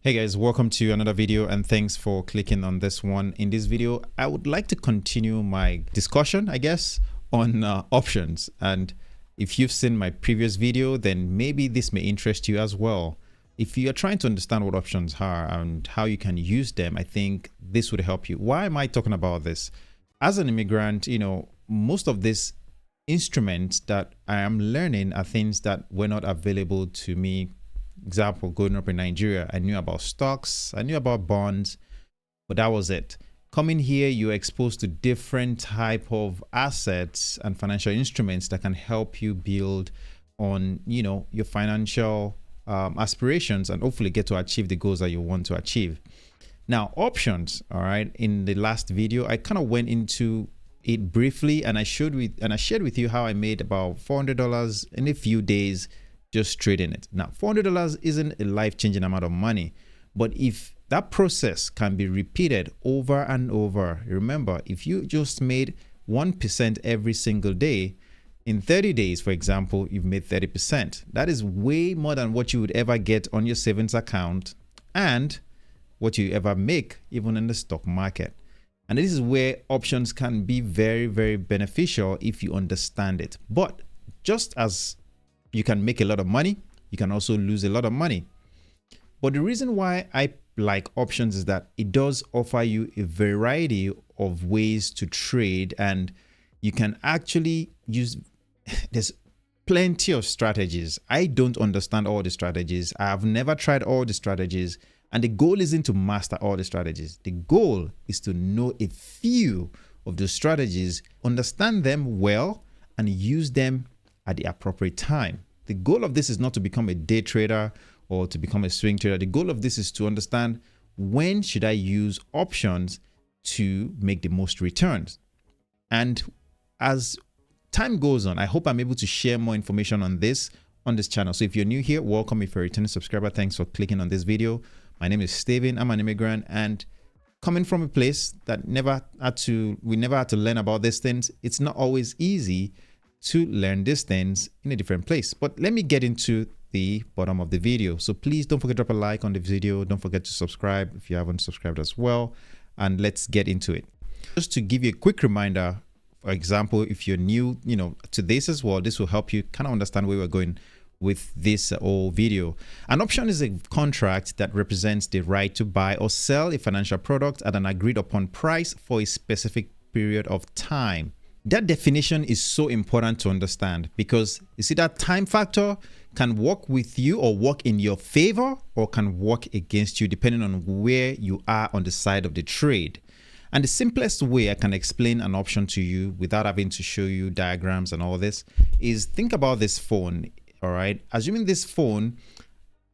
Hey guys, welcome to another video and thanks for clicking on this one. In this video, I would like to continue my discussion, I guess, on options. And if you've seen my previous video, then maybe this may interest you as well. If you are trying to understand what options are and how you can use them, I think this would help you. Why am I talking about this? As an immigrant, most of these instruments that I am learning are things that were not available to me. Example, growing up in Nigeria, I knew about stocks, I knew about bonds, but that was it. Coming here, you're exposed to different type of assets and financial instruments that can help you build on, your financial aspirations and hopefully get to achieve the goals that you want to achieve. Now, options, all right. In the last video, I kind of went into it briefly, and I shared with you how I made about $400 in a few days just trading it. Now, $400 isn't a life-changing amount of money, but if that process can be repeated over and over, remember, if you just made 1% every single day, in 30 days, for example, you've made 30%. That is way more than what you would ever get on your savings account and what you ever make even in the stock market. And this is where options can be very, very beneficial if you understand it. But just as you can make a lot of money, you can also lose a lot of money. But the reason why I like options is that it does offer you a variety of ways to trade, and you can actually use, there's plenty of strategies. I don't understand all the strategies. I have never tried all the strategies, and the goal isn't to master all the strategies. The goal is to know a few of the strategies, understand them well, and use them at the appropriate time. The goal of this is not to become a day trader or to become a swing trader. The goal of this is to understand when should I use options to make the most returns. And as time goes on, I hope I'm able to share more information on this channel. So if you're new here, welcome. If you're a returning subscriber, thanks for clicking on this video. My name is Steven. I'm an immigrant, and coming from a place that we never had to learn about these things. It's not always easy to learn these things in a different place. But let me get into the bottom of the video. So please don't forget to drop a like on the video. Don't forget to subscribe if you haven't subscribed as well. And let's get into it. Just to give you a quick reminder, for example, if you're new, to this as well, this will help you kind of understand where we're going with this whole video. An option is a contract that represents the right to buy or sell a financial product at an agreed upon price for a specific period of time. That definition is so important to understand because you see that time factor can work with you or work in your favor or can work against you depending on where you are on the side of the trade. And the simplest way I can explain an option to you without having to show you diagrams and all this is think about this phone, all right? Assuming this phone,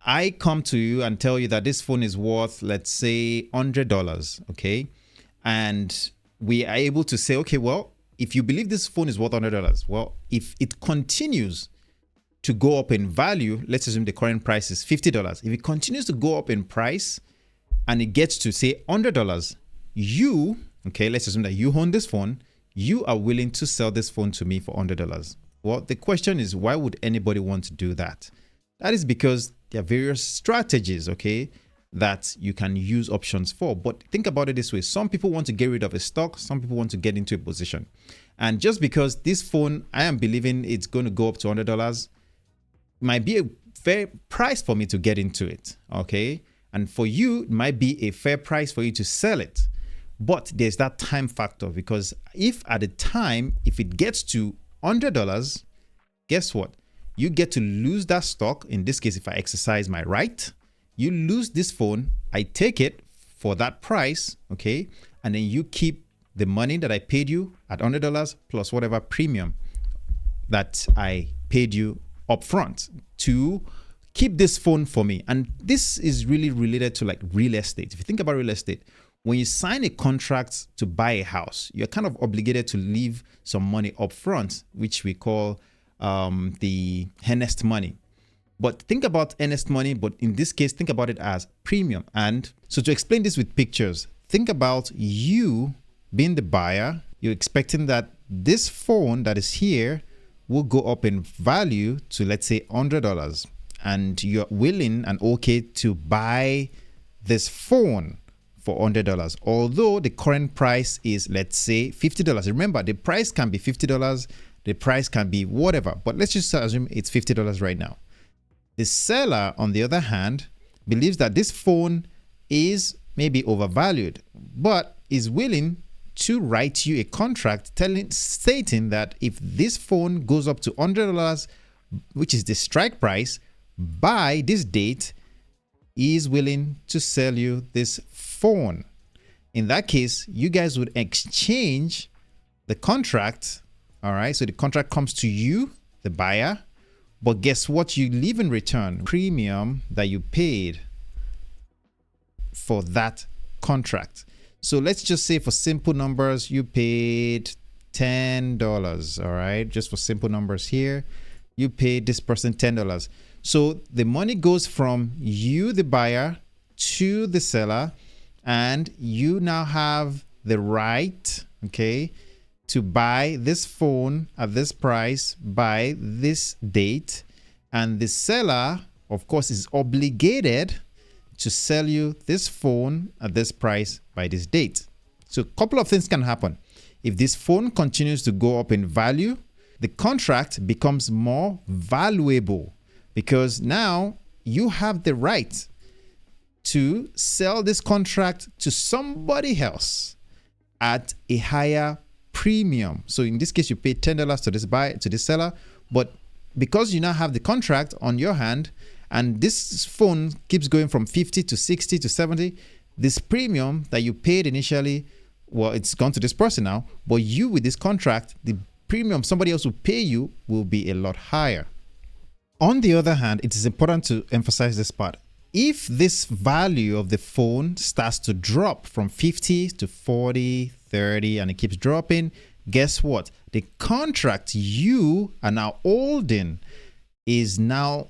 I come to you and tell you that this phone is worth, let's say, $100, okay? And we are able to say, okay, well, if you believe this phone is worth $100, well, if it continues to go up in value, let's assume the current price is $50. If it continues to go up in price and it gets to say $100, let's assume that you own this phone, you are willing to sell this phone to me for $100. Well, the question is, why would anybody want to do that? That is because there are various strategies, okay, that you can use options for. But think about it this way. Some people want to get rid of a stock. Some people want to get into a position. And just because this phone, I am believing it's going to go up to $100, might be a fair price for me to get into it. Okay. And for you, it might be a fair price for you to sell it. But there's that time factor, because if at the time, if it gets to $100, guess what? You get to lose that stock. In this case, if I exercise my right, you lose this phone, I take it for that price, okay? And then you keep the money that I paid you at $100 plus whatever premium that I paid you upfront to keep this phone for me. And this is really related to like real estate. If you think about real estate, when you sign a contract to buy a house, you're kind of obligated to leave some money upfront, which we call the earnest money. But think about earnest money, but in this case, think about it as premium. And so to explain this with pictures, think about you being the buyer. You're expecting that this phone that is here will go up in value to, let's say, $100. And you're willing and okay to buy this phone for $100, although the current price is, let's say, $50. Remember, the price can be $50, the price can be whatever, but let's just assume it's $50 right now. The seller, on the other hand, believes that this phone is maybe overvalued, but is willing to write you a contract stating that if this phone goes up to $100, which is the strike price, by this date, he is willing to sell you this phone. In that case, you guys would exchange the contract. All right, so the contract comes to you, the buyer, but guess what? You leave in return premium that you paid for that contract. So let's just say for simple numbers, you paid $10. All right, just for simple numbers here, you paid this person $10. So the money goes from you, the buyer, to the seller, and you now have the right, okay, to buy this phone at this price by this date. And the seller, of course, is obligated to sell you this phone at this price by this date. So a couple of things can happen. If this phone continues to go up in value, the contract becomes more valuable because now you have the right to sell this contract to somebody else at a higher premium. So in this case, you paid $10 to this seller, but because you now have the contract on your hand and this phone keeps going from 50 to 60 to 70, this premium that you paid initially, well, it's gone to this person now, but you with this contract, the premium somebody else will pay you will be a lot higher. On the other hand, it is important to emphasize this part. If this value of the phone starts to drop from 50 to 40, 30, and it keeps dropping, guess what? The contract you are now holding is now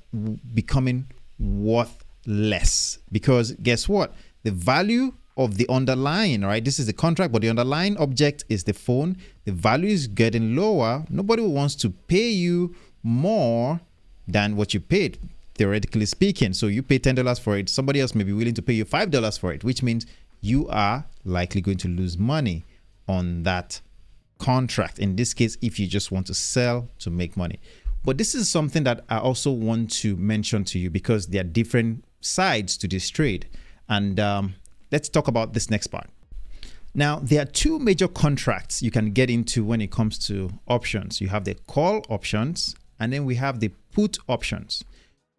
becoming worth less because guess what? The value of the underlying, right? This is the contract, but the underlying object is the phone. The value is getting lower. Nobody wants to pay you more than what you paid, theoretically speaking. So you pay $10 for it. Somebody else may be willing to pay you $5 for it, which means you are likely going to lose money on that contract. In this case, if you just want to sell to make money. But this is something that I also want to mention to you because there are different sides to this trade. And let's talk about this next part. Now, there are two major contracts you can get into when it comes to options. You have the call options, and then we have the put options.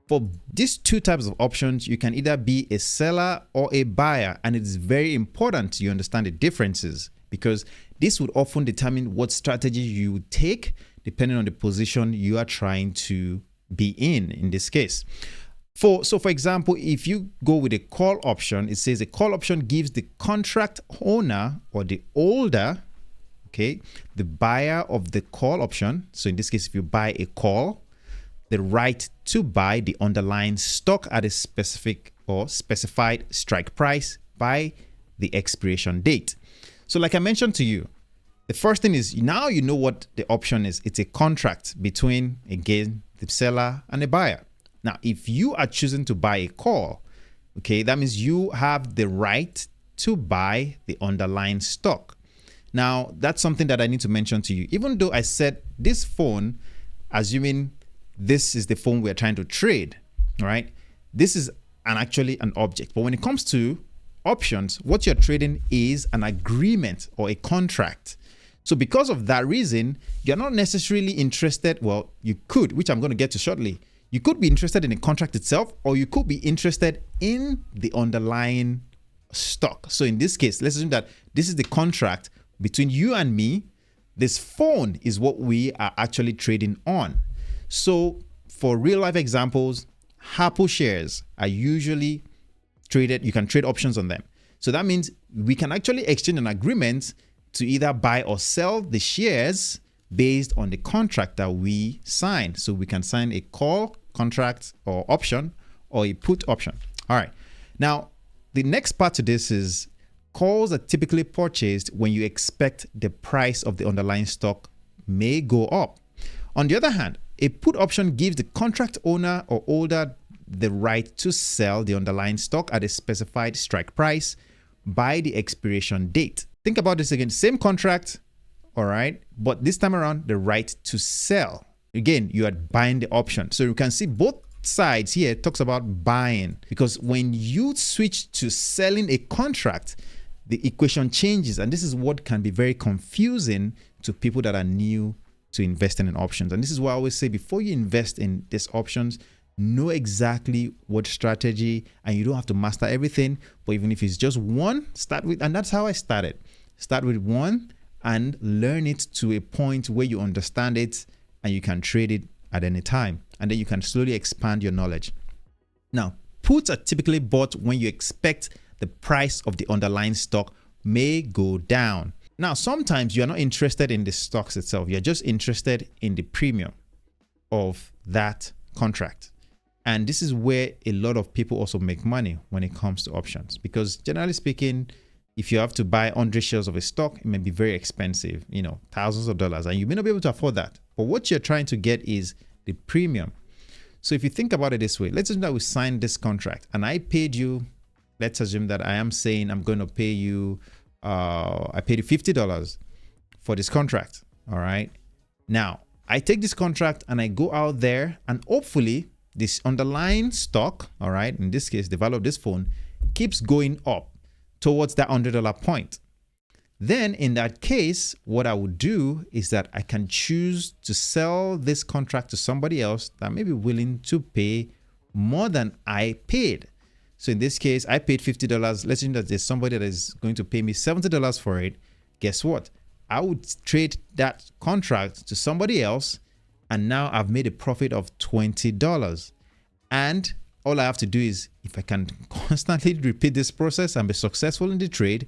For these two types of options, you can either be a seller or a buyer, and it's very important you understand the differences because this would often determine what strategy you would take depending on the position you are trying to be in this case. For example, if you go with a call option, it says a call option gives the contract owner or the holder, okay, the buyer of the call option. So in this case, if you buy a call, the right to buy the underlying stock at a specific or specified strike price by the expiration date. So like I mentioned to you, the first thing is now you know what the option is. It's a contract between, again, the seller and the buyer. Now, if you are choosing to buy a call, okay, that means you have the right to buy the underlying stock. Now, that's something that I need to mention to you. Even though I said this phone, assuming this is the phone we're trying to trade, all right, this is actually an object. But when it comes to options, what you're trading is an agreement or a contract. So because of that reason, you're not necessarily interested. Well, you could, which I'm going to get to shortly. You could be interested in the contract itself, or you could be interested in the underlying stock. So in this case, let's assume that this is the contract between you and me. This phone is what we are actually trading on. So for real life examples, Apple shares are usually traded. You can trade options on them. So that means we can actually exchange an agreement to either buy or sell the shares based on the contract that we sign. So we can sign a call contract or option or a put option. All right. Now, the next part to this is calls are typically purchased when you expect the price of the underlying stock may go up. On the other hand, a put option gives the contract owner or holder the right to sell the underlying stock at a specified strike price by the expiration date. Think about this again, same contract, all right, but this time around, the right to sell. Again, you are buying the option. So you can see both sides here talks about buying, because when you switch to selling a contract, the equation changes. And this is what can be very confusing to people that are new to investing in options. And this is why I always say, before you invest in these options, know exactly what strategy, and you don't have to master everything, but even if it's just one, start with, and that's how I started. Start with one and learn it to a point where you understand it and you can trade it at any time. And then you can slowly expand your knowledge. Now, puts are typically bought when you expect the price of the underlying stock may go down. Now, sometimes you're not interested in the stocks itself. You're just interested in the premium of that contract. And this is where a lot of people also make money when it comes to options, because generally speaking, if you have to buy 100 shares of a stock, it may be very expensive, you know, thousands of dollars, and you may not be able to afford that. But what you're trying to get is the premium. So if you think about it this way, let's assume that we signed this contract and I paid you, let's assume that I am saying I'm going to pay you, I paid you $50 for this contract. All right. Now I take this contract and I go out there, and hopefully this underlying stock, all right, in this case, the value of this phone, keeps going up towards that $100 point. Then in that case, what I would do is that I can choose to sell this contract to somebody else that may be willing to pay more than I paid. So in this case, I paid $50. Let's assume that there's somebody that is going to pay me $70 for it. Guess what? I would trade that contract to somebody else, and now I've made a profit of $20. And all I have to do is, if I can constantly repeat this process and be successful in the trade,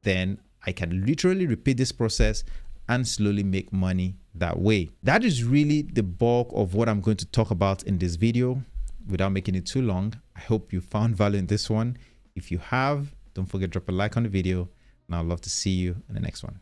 then I can literally repeat this process and slowly make money that way. That is really the bulk of what I'm going to talk about in this video without making it too long. I hope you found value in this one. If you have, don't forget to drop a like on the video, and I'd love to see you in the next one.